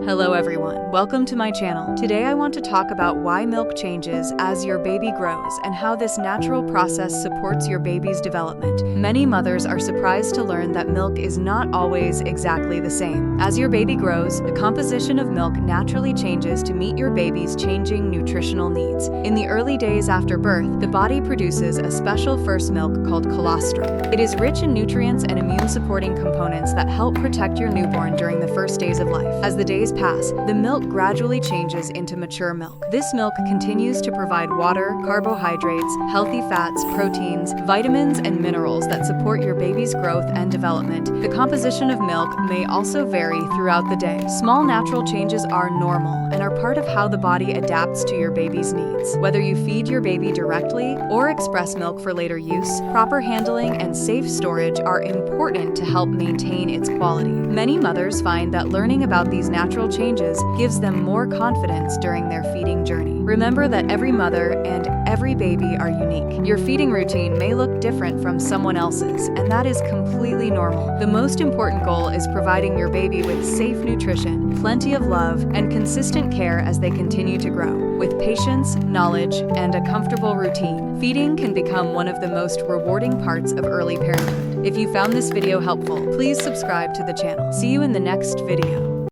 Hello everyone, welcome to my channel. Today I want to talk about why milk changes as your baby grows and how this natural process supports your baby's development. Many mothers are surprised to learn that milk is not always exactly the same. As your baby grows, the composition of milk naturally changes to meet your baby's changing nutritional needs. In the early days after birth, the body produces a special first milk called colostrum. It is rich in nutrients and immune-supporting components that help protect your newborn during the first days of life. As the days pass, the milk gradually changes into mature milk. This milk continues to provide water, carbohydrates, healthy fats, proteins, vitamins, and minerals that support your baby's growth and development. The composition of milk may also vary throughout the day. Small natural changes are normal and are part of how the body adapts to your baby's needs. Whether you feed your baby directly or express milk for later use, proper handling and safe storage are important to help maintain its quality. Many mothers find that learning about these natural changes gives them more confidence during their feeding journey. Remember that every mother and every baby are unique. Your feeding routine may look different from someone else's, and that is completely normal. The most important goal is providing your baby with safe nutrition, plenty of love, and consistent care as they continue to grow. With patience, knowledge, and a comfortable routine, feeding can become one of the most rewarding parts of early parenthood. If you found this video helpful, please subscribe to the channel. See you in the next video.